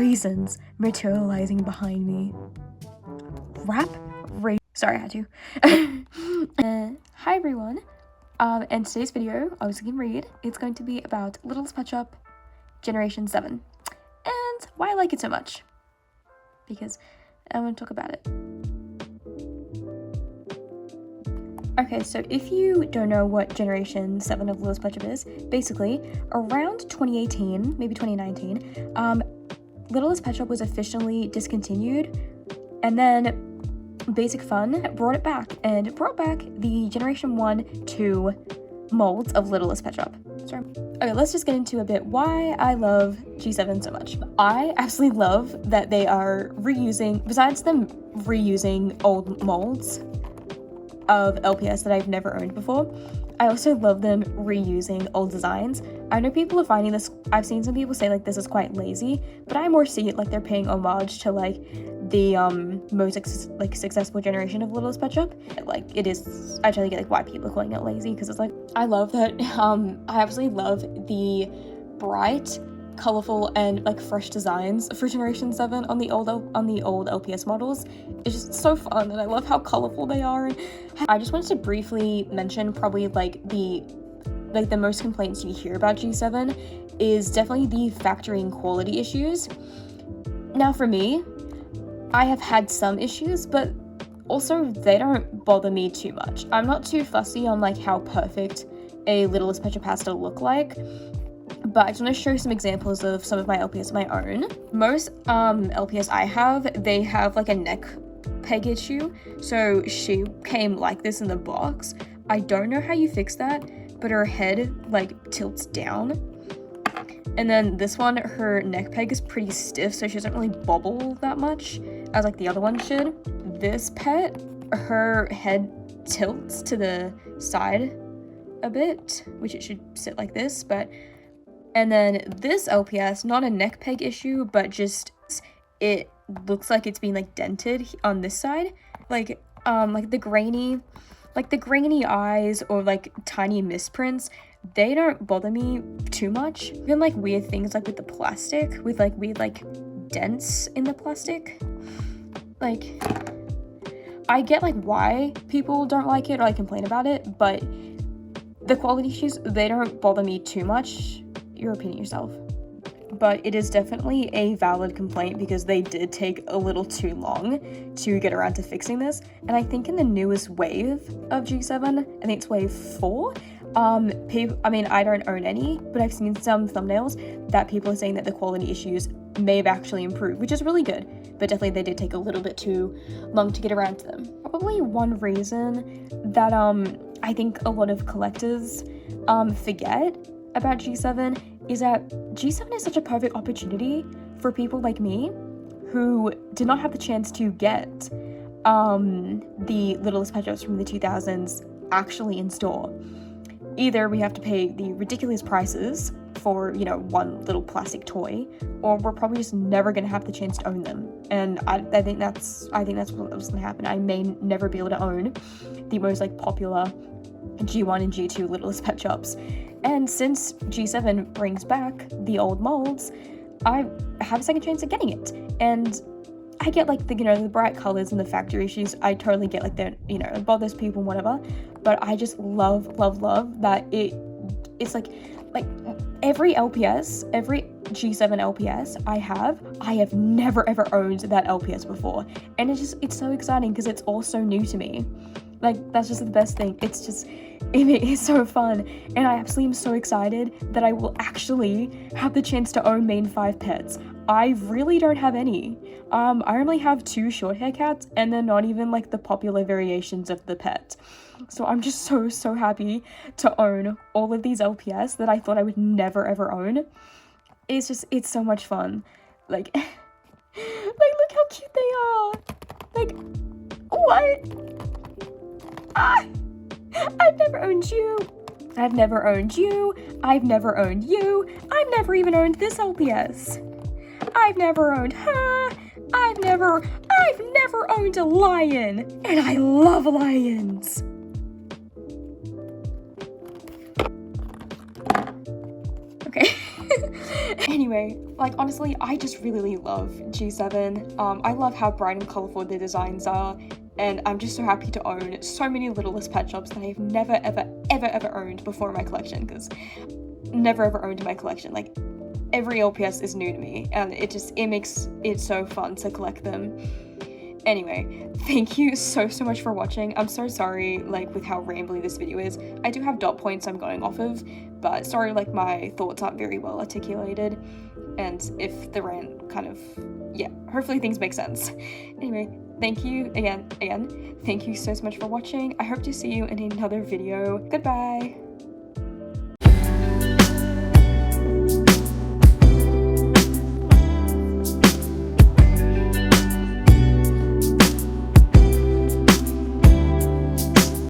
raisins materializing behind me. Sorry, I had to. Hi everyone. In today's video, I was going to read. It's going to be about Littlest Pet Shop Generation 7 and why I like it so much. Because I want to talk about it. Okay, so if you don't know what Generation 7 of Littlest Pet Shop is, basically, around 2018, maybe 2019, Littlest Pet Shop was officially discontinued, and then Basic Fun brought it back, and brought back the Generation 1 2 molds of Littlest Pet Shop. Sorry. Okay, let's just get into a bit why I love G7 so much. I absolutely love that they are reusing, besides them reusing old molds of LPS that I've never owned before, I also love them reusing old designs. I know people are finding this, I've seen some people say like this is quite lazy, but I more see it like they're paying homage to like the most successful generation of Littlest Pet Shop. Like it is, I totally get like why people are calling it lazy, because it's like, I love that, I absolutely love the bright, colorful and like fresh designs for Generation 7 on the old LPS models. It's just so fun, and I love how colorful they are. And I just wanted to briefly mention probably like the most complaints you hear about G7 is definitely the factory and quality issues. Now for me, I have had some issues, but also they don't bother me too much. I'm not too fussy on like how perfect a Littlest Pet Shop has to look like. But I just want to show some examples of some of my LPS of my own. Most LPS I have, they have like a neck peg issue. So she came like this in the box. I don't know how you fix that, but her head like tilts down. And then this one, her neck peg is pretty stiff, so she doesn't really bobble that much as like the other one should. This pet, her head tilts to the side a bit, which it should sit like this, but and then this LPS, not a neck peg issue, but just it looks like it's being like dented on this side. Like the grainy eyes or like tiny misprints, they don't bother me too much. Even like weird things like with the plastic, with like weird like dents in the plastic. Like I get like why people don't like it or like complain about it, but the quality issues, they don't bother me too much. Your opinion yourself. But it is definitely a valid complaint because they did take a little too long to get around to fixing this. And I think in the newest wave of G7, I think it's wave 4, I mean, I don't own any, but I've seen some thumbnails that people are saying that the quality issues may have actually improved, which is really good. But definitely they did take a little bit too long to get around to them. Probably one reason that I think a lot of collectors forget about G7 is that G7 is such a perfect opportunity for people like me who did not have the chance to get the Littlest Pet Shops from the 2000s actually in store. Either we have to pay the ridiculous prices for, you know, one little plastic toy, or we're probably just never going to have the chance to own them. And I think that's what's going to happen. I may never be able to own the most like popular G1 and G2 Littlest Pet Shops. And since G7 brings back the old molds, I have a second chance at getting it. And I get like the, you know, the bright colors and the factory issues. I totally get like that, you know, it bothers people, whatever. But I just love that it's like every LPS, every G7 LPS I have never ever owned that LPS before. And it's so exciting because it's all so new to me. Like, that's just the best thing. It is so fun, and I absolutely am so excited that I will actually have the chance to own main 5 pets. I really don't have any. I only have 2 short hair cats, and they're not even like the popular variations of the pet. So I'm just so happy to own all of these LPS that I thought I would never ever own. It's so much fun. Like, look how cute they are. Like, what? I've never owned you. I've never owned you. I've never owned you. I've never even owned this LPS. I've never owned her. I've never owned a lion. And I love lions. Okay. Anyway, like, honestly, I just really love G7. I love how bright and colorful the designs are, and I'm just so happy to own so many Littlest Pet Shops that I've never ever owned before in my collection, because never ever owned in my collection. Like, every LPS is new to me, and it makes it so fun to collect them. Anyway, thank you so much for watching. I'm so sorry, like, with how rambly this video is. I do have dot points I'm going off of, but sorry, like, my thoughts aren't very well articulated, and if the rant kind of, yeah, hopefully things make sense. Anyway, thank you again, thank you so much for watching. I hope to see you in another video. Goodbye!